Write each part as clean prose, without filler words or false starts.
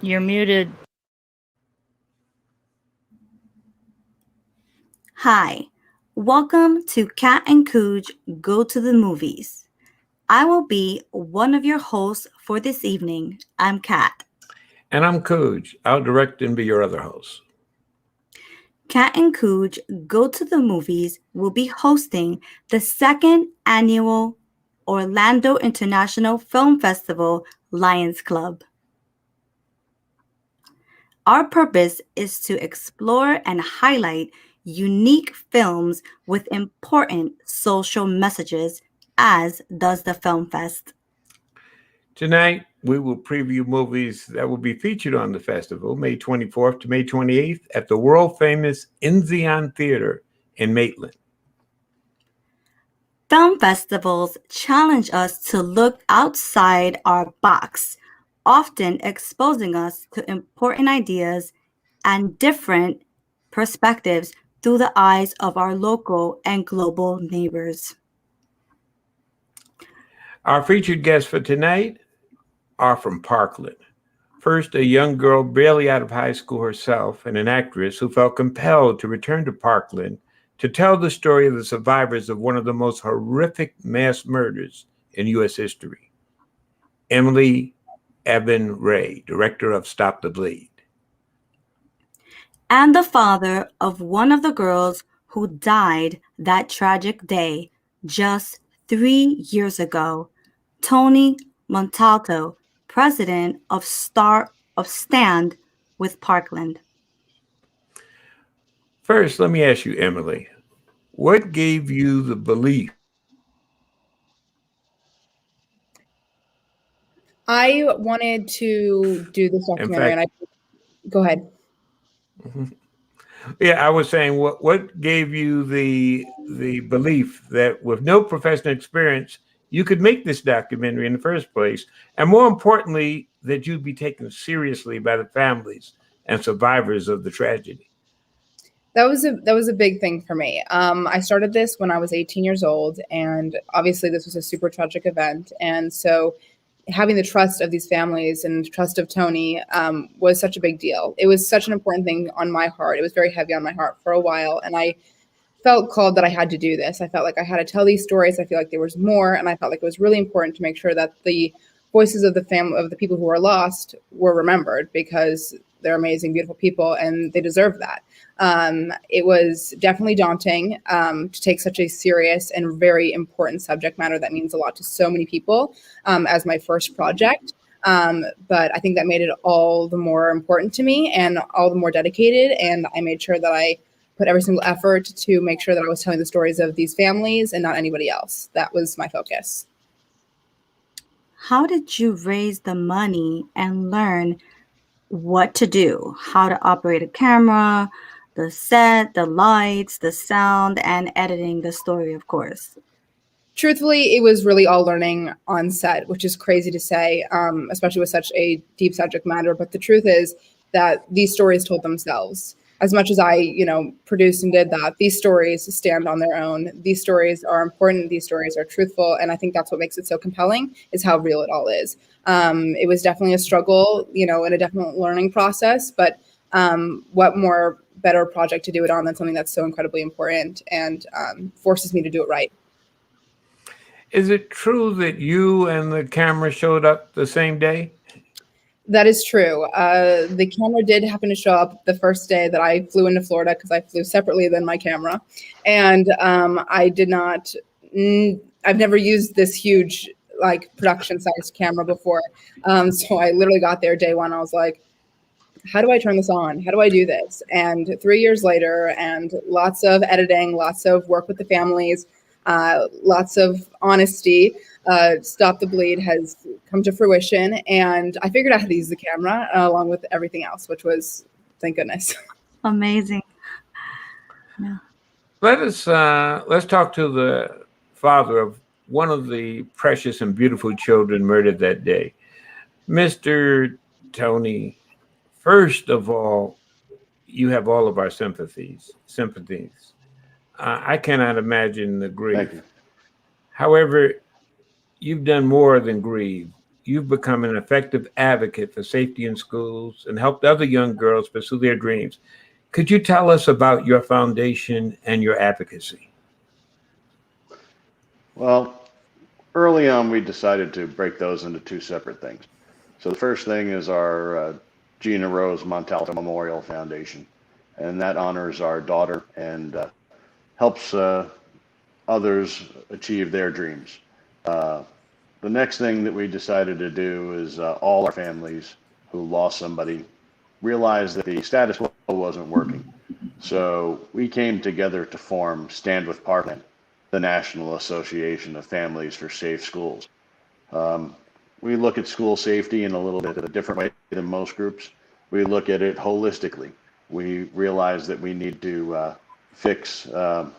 You're muted. Hi, welcome to Kat and KOOGE Go to the Movies. I will be one of your hosts for this evening. I'm Kat. And I'm KOOGE. I'll direct and be your other host. Kat and KOOGE Go to the Movies will be hosting the second annual Orlando International Film Festival Lions Club. Our purpose is to explore and highlight unique films with important social messages, as does the Film Fest. Tonight, we will preview movies that will be featured on the festival, May 24th to May 28th, at the world-famous Enzian Theater in Maitland. Film festivals challenge us to look outside our box, often exposing us to important ideas and different perspectives through the eyes of our local and global neighbors. Our featured guests for tonight are from Parkland. First, a young girl barely out of high school herself and an actress who felt compelled to return to Parkland to tell the story of the survivors of one of the most horrific mass murders in U.S. history. Emily Evan Rae, director of Stop the Bleed. And the father of one of the girls who died that tragic day just 3 years ago, Tony Montalto, president of Stand with Parkland. First, let me ask you, Emily, what gave you the belief? I wanted to do this documentary, and go ahead. Yeah, I was saying, what gave you the belief that with no professional experience, you could make this documentary in the first place, and more importantly, that you'd be taken seriously by the families and survivors of the tragedy? That was a big thing for me. I started this when I was 18 years old, and obviously this was a super tragic event, and so having the trust of these families and trust of Tony was such a big deal. It was such an important thing on my heart. It was very heavy on my heart for a while, and I felt called that I had to do this. I felt like I had to tell these stories. I feel like there was more, and I felt like it was really important to make sure that the voices of the family of the people who were lost were remembered, because they're amazing, beautiful people, and they deserve that. It was definitely daunting to take such a serious and very important subject matter that means a lot to so many people as my first project. But I think that made it all the more important to me and all the more dedicated. And I made sure that I put every single effort to make sure that I was telling the stories of these families and not anybody else. That was my focus. How did you raise the money and learn what to do, how to operate a camera, the set, the lights, the sound, and editing the story, of course? Truthfully, it was really all learning on set, which is crazy to say, especially with such a deep subject matter. But the truth is that these stories told themselves. As much as I, produced and did that, these stories stand on their own. These stories are important. These stories are truthful. And I think that's what makes it so compelling, is how real it all is. It was definitely a struggle, and a definite learning process. But what more better project to do it on than something that's so incredibly important and forces me to do it right. Is it true that you and the camera showed up the same day? That is true. The camera did happen to show up the first day that I flew into Florida, because I flew separately than my camera. And I did not, I've never used this huge, production sized camera before. So I literally got there day one. I was like, how do I turn this on? How do I do this? And 3 years later, and lots of editing, lots of work with the families, lots of honesty, Stop the Bleed has come to fruition, and I figured out how to use the camera along with everything else, which was, thank goodness. Amazing. Yeah. Let's talk to the father of one of the precious and beautiful children murdered that day. Mr. Tony, first of all, you have all of our sympathies. I cannot imagine the grief. However, you've done more than grieve. you've become an effective advocate for safety in schools and helped other young girls pursue their dreams. Could you tell us about your foundation and your advocacy? Well, early on, we decided to break those into two separate things. So the first thing is our Gina Rose Montalto Memorial Foundation, and that honors our daughter and helps others achieve their dreams. Uh, the next thing that we decided to do is all our families who lost somebody realized that the status quo wasn't working. So we came together to form Stand with Parkland, the National Association of Families for Safe Schools. Um, we look at school safety in a little bit of a different way than most groups. We look at it holistically. We realize that we need to fix the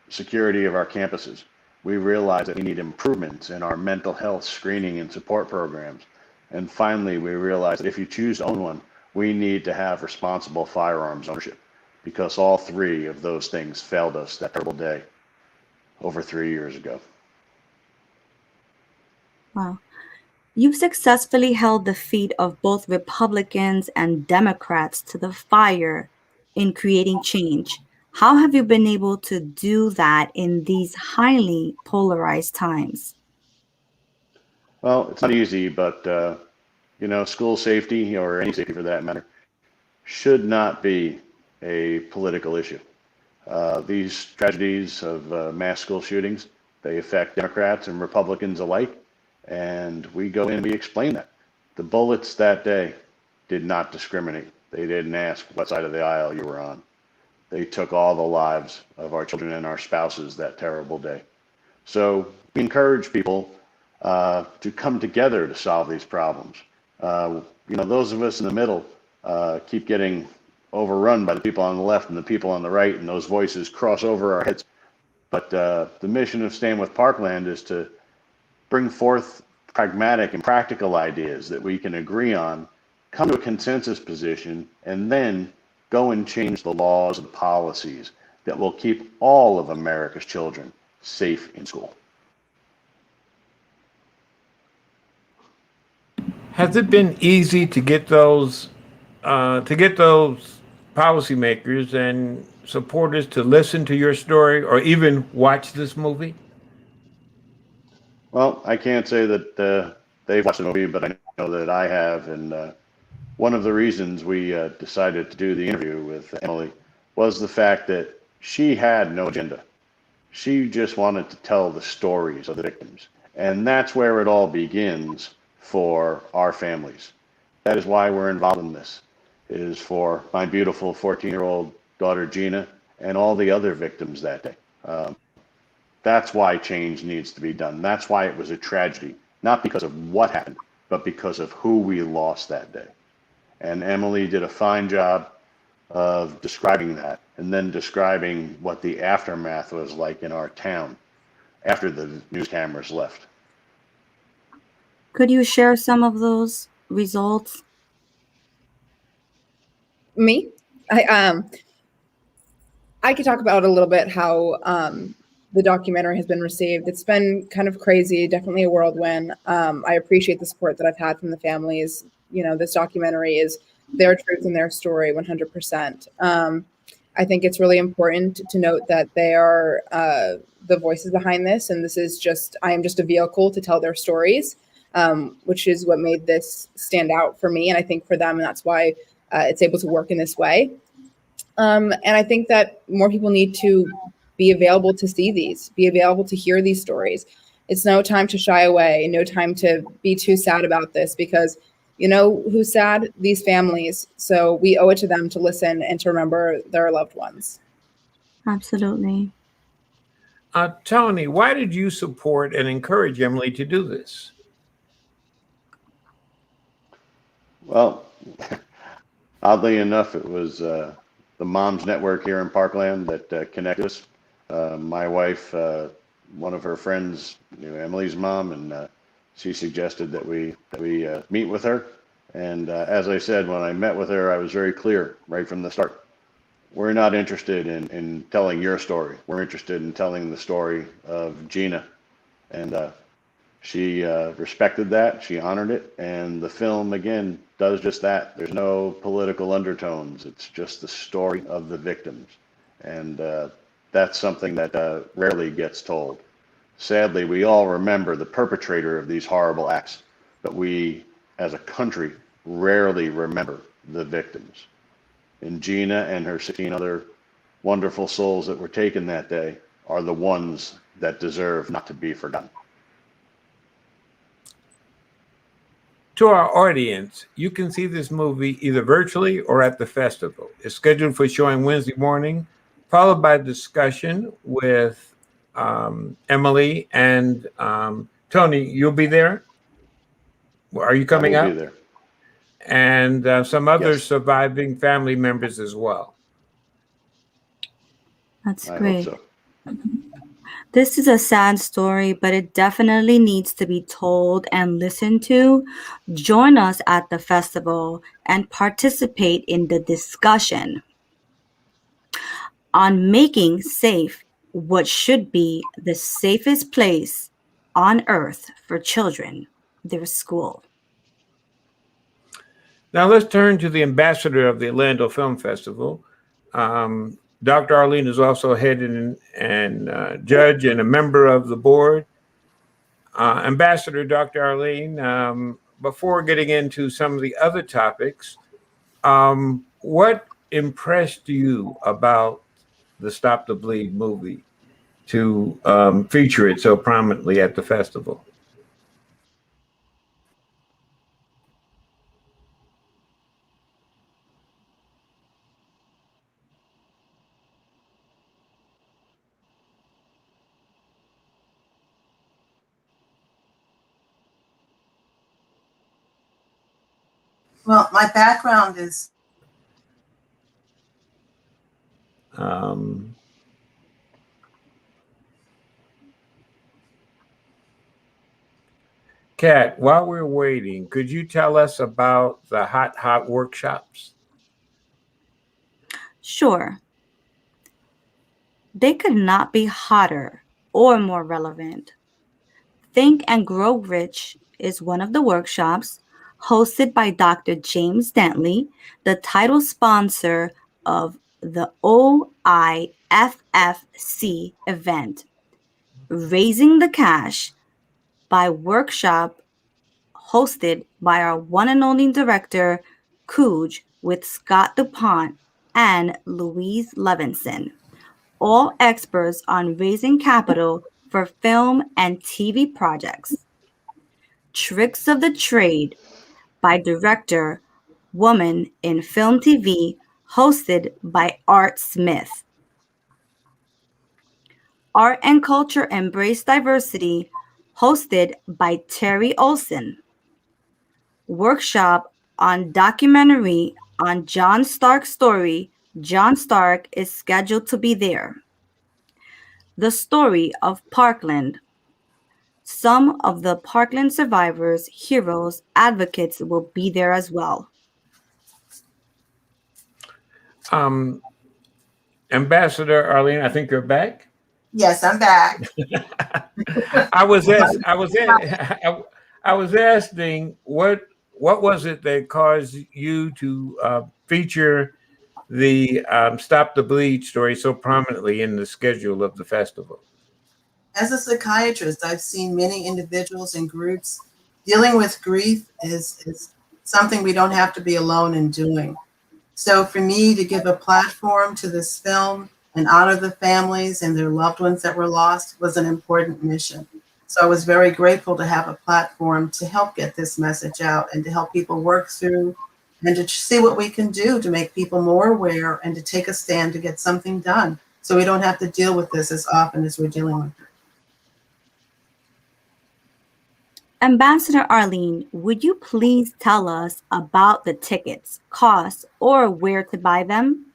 security of our campuses. We realize that we need improvements in our mental health screening and support programs. And finally, we realize that if you choose to own one, we need to have responsible firearms ownership, because all three of those things failed us that terrible day over 3 years ago. Wow. You've successfully held the feet of both Republicans and Democrats to the fire in creating change. How have you been able to do that in these highly polarized times? Well, it's not easy, but school safety, or any safety for that matter, should not be a political issue. These tragedies of mass school shootings, they affect Democrats and Republicans alike, and we go in and we explain that. The bullets that day did not discriminate. They didn't ask what side of the aisle you were on. They took all the lives of our children and our spouses that terrible day. So we encourage people to come together to solve these problems. Those of us in the middle keep getting overrun by the people on the left and the people on the right, and those voices cross over our heads. But the mission of Stand with Parkland is to bring forth pragmatic and practical ideas that we can agree on, come to a consensus position, and then go and change the laws and policies that will keep all of America's children safe in school. Has it been easy to get those policymakers and supporters to listen to your story or even watch this movie? Well, I can't say that they've watched the movie, but I know that I have. And one of the reasons we decided to do the interview with Emily was the fact that she had no agenda. She just wanted to tell the stories of the victims. And that's where it all begins for our families. That is why we're involved in this. It is for my beautiful 14-year-old daughter, Gina, and all the other victims that day. That's why change needs to be done. That's why it was a tragedy, not because of what happened, but because of who we lost that day. And Emily did a fine job of describing that, and then describing what the aftermath was like in our town after the news cameras left. Could you share some of those results? Me? I could talk about a little bit how the documentary has been received. It's been kind of crazy, definitely a whirlwind. I appreciate the support that I've had from the families. This documentary is their truth and their story 100%. I think it's really important to note that they are the voices behind this, and I am just a vehicle to tell their stories, which is what made this stand out for me, and I think for them, and that's why it's able to work in this way. And I think that more people need to be available to see these, be available to hear these stories. It's no time to shy away, no time to be too sad about this, because who's sad? These families. So we owe it to them to listen and to remember their loved ones. Absolutely. Tony, why did you support and encourage Emily to do this? Well, oddly enough, it was the Moms Network here in Parkland that connected us. My wife, one of her friends knew Emily's mom, and she suggested that we meet with her. And as I said, when I met with her, I was very clear right from the start. We're not interested in telling your story. We're interested in telling the story of Gina. And She respected that, she honored it, and the film, again, does just that. There's no political undertones. It's just the story of the victims. And that's something that rarely gets told. Sadly, we all remember the perpetrator of these horrible acts, but we, as a country, rarely remember the victims. And Gina and her 16 other wonderful souls that were taken that day are the ones that deserve not to be forgotten. To our audience, you can see this movie either virtually or at the festival. It's scheduled for showing Wednesday morning, followed by discussion with Emily and Tony. You'll be there? Are you coming I will up? be there. And some other Yes. surviving family members as well. That's I great. hope so. This is a sad story, but it definitely needs to be told and listened to. Join us at the festival and participate in the discussion on making safe what should be the safest place on earth for children, their school. Now let's turn to the ambassador of the Orlando Film Festival. Dr. Arlene is also head and judge and a member of the board. Ambassador Dr. Arlene, before getting into some of the other topics, what impressed you about the Stop the Bleed movie to feature it so prominently at the festival? Well, my background is Kat, while we're waiting, could you tell us about the hot workshops? Sure. They could not be hotter or more relevant. Think and Grow Rich is one of the workshops hosted by Dr. James Dantley, the title sponsor of the OIFFC event, Raising the Cash by workshop hosted by our one and only director, KOOGE, with Scott DuPont and Louise Levinson, all experts on raising capital for film and TV projects. Tricks of the Trade by director, Woman in Film TV, hosted by Art Smith. Art and Culture Embrace Diversity, hosted by Terry Olson. Workshop on documentary on John Stark's story. John Stark is scheduled to be there. The story of Parkland. Some of the Parkland survivors, heroes, advocates will be there as well. Ambassador Arlene, I think you're back. yes, I'm back. I was asking what was it that caused you to feature the Stop the Bleed story so prominently in the schedule of the festival? As a psychiatrist, I've seen many individuals and groups dealing with grief is something we don't have to be alone in doing. So for me to give a platform to this film and honor the families and their loved ones that were lost was an important mission. So I was very grateful to have a platform to help get this message out and to help people work through and to see what we can do to make people more aware and to take a stand to get something done so we don't have to deal with this as often as we're dealing with it. Ambassador Arlene, would you please tell us about the tickets, costs, or where to buy them?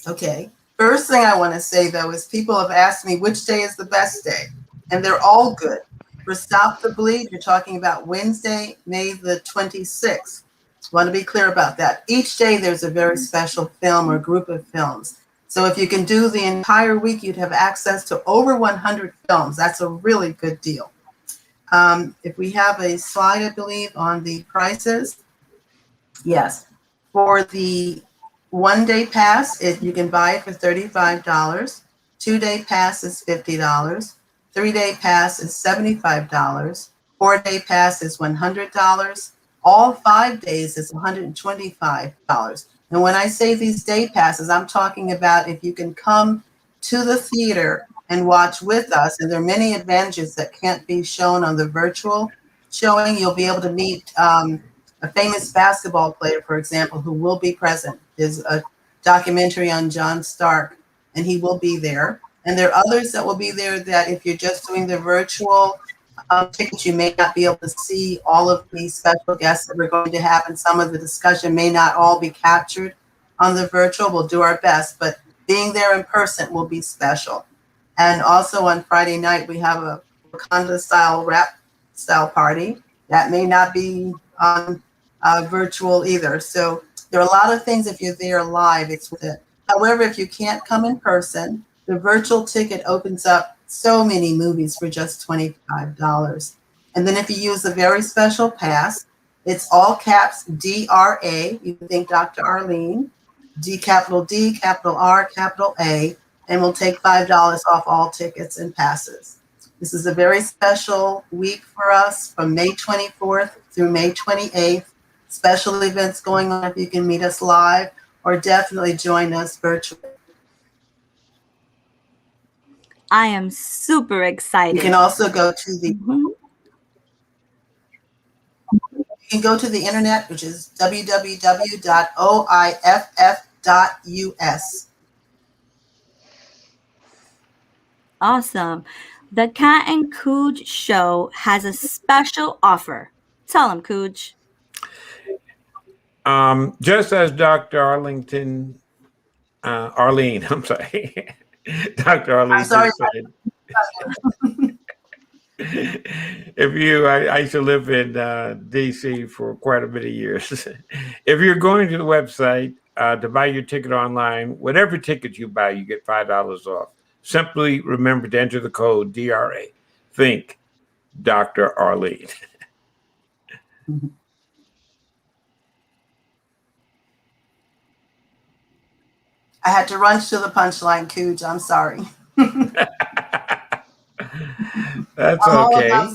Okay. First thing I want to say, though, is people have asked me which day is the best day, and they're all good. For Stop the Bleed, you're talking about Wednesday, May the 26th. I want to be clear about that. Each day there's a very special film or group of films. So if you can do the entire week, you'd have access to over 100 films. That's a really good deal. If we have a slide, I believe, on the prices. Yes. For the 1-day pass, you can buy it for $35. 2-day pass is $50. 3-day pass is $75. 4-day pass is $100. All 5 days is $125. And when I say these day passes, I'm talking about if you can come to the theater and watch with us, and there are many advantages that can't be shown on the virtual showing. You'll be able to meet a famous basketball player, for example, who will be present. There's a documentary on John Stark, and he will be there. And there are others that will be there that if you're just doing the virtual tickets, you may not be able to see all of the special guests that we're going to have, and some of the discussion may not all be captured on the virtual. We'll do our best, but being there in person will be special. And also on Friday night, we have a Wakanda style rap style party that may not be on virtual either. So there are a lot of things if you're there live, it's with it. However, if you can't come in person, the virtual ticket opens up so many movies for just $25. And then if you use the very special pass, it's all caps DRA. You can think Dr. Arlene, D, capital R, capital A, and we'll take $5 off all tickets and passes. This is a very special week for us from May 24th through May 28th. Special events going on if you can meet us live, or definitely join us virtually. I am super excited. You can also go to the you can go to the internet, which is www.oiff.us. Awesome. The Cat and KOOGE show has a special offer. Tell them, KOOGE. Just as Dr. Arlene, I'm sorry, Dr. Arlene I'm sorry. said, I used to live in DC for quite a bit of years. If you're going to the website to buy your ticket online, whatever ticket you buy, you get $5 off. Simply remember to enter the code DRA. Think Dr. Arlene. I had to run to the punchline, KOOGE. I'm sorry. That's okay.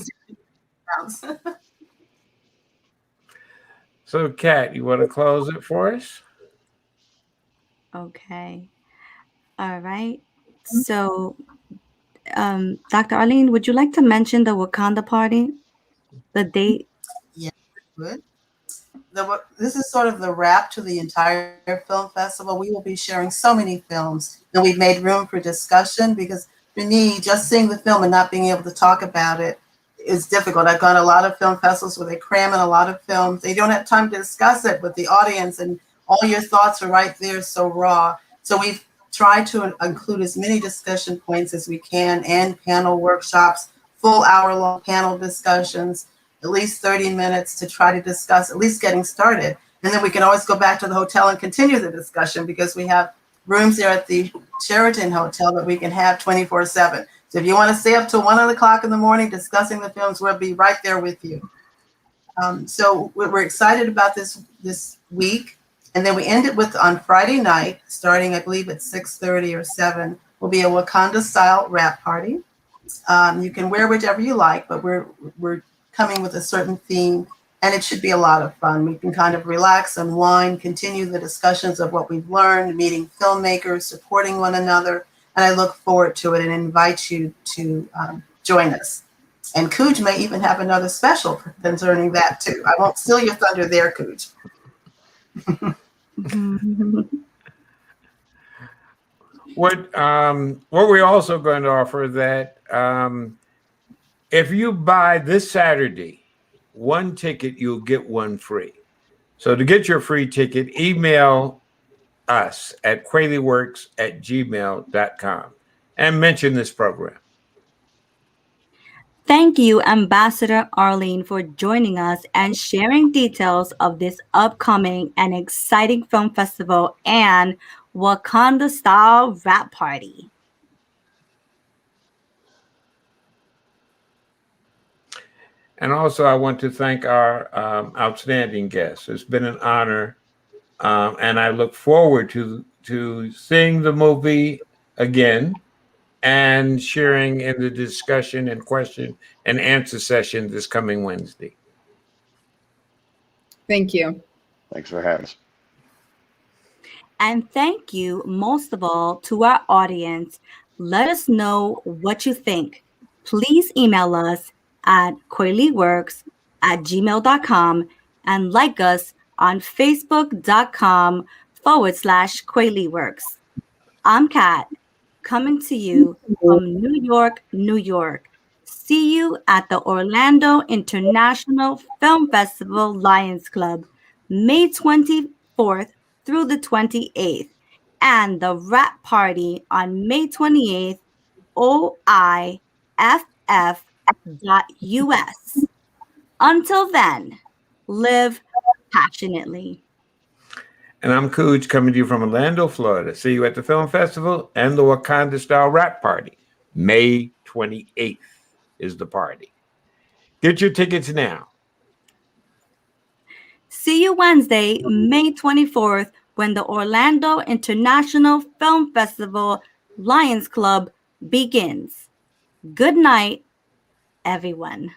So, Kat, you want to close it for us? Okay. All right. So, Dr. Arlene, would you like to mention the Wakanda party? The date? Yeah, good. This is sort of the wrap to the entire film festival. We will be sharing so many films, and we've made room for discussion because for me, just seeing the film and not being able to talk about it is difficult. I've gone to a lot of film festivals where they cram in a lot of films. They don't have time to discuss it with the audience, and all your thoughts are right there, so raw. So we've tried to include as many discussion points as we can, and panel workshops, full hour-long panel discussions, at least 30 minutes to try to discuss, at least getting started. And then we can always go back to the hotel and continue the discussion because we have rooms there at the Sheraton Hotel that we can have 24/7. So if you want to stay up till 1 o'clock in the morning discussing the films, we'll be right there with you. So we're excited about this week. And then we end it with on Friday night, starting, I believe, at 6:30 or 7, will be a Wakanda style wrap party. You can wear whichever you like, but we're coming with a certain theme, and it should be a lot of fun. We can kind of relax, unwind, continue the discussions of what we've learned, meeting filmmakers, supporting one another, and I look forward to it and invite you to join us. And KOOGE may even have another special concerning that too. I won't steal your thunder there, KOOGE. What we're also going to offer that if you buy this Saturday one ticket, you'll get one free. So to get your free ticket, email us at qualeyworks@gmail.com and mention this program. Thank you, Ambassador Arlene, for joining us and sharing details of this upcoming and exciting film festival and Wakanda style rap party. And also, I want to thank our outstanding guests. It's been an honor, and I look forward to seeing the movie again and sharing in the discussion and question and answer session this coming Wednesday. Thank you. Thanks for having us. And thank you most of all to our audience. Let us know what you think. Please email us at quaileyworks@gmail.com and like us on facebook.com/quaileyworks. I'm Kat, coming to you from New York, New York. See you at the Orlando International Film Festival Lions Club, May 24th through the 28th, and the Wrap Party on May 28th, oiff.us. Until then, live passionately. And I'm KOOGE, coming to you from Orlando, Florida. See you at the film festival and the Wakanda Style Rap Party. May 28th is the party. Get your tickets now. See you Wednesday, May 24th, when the Orlando International Film Festival Lions Club begins. Good night, everyone.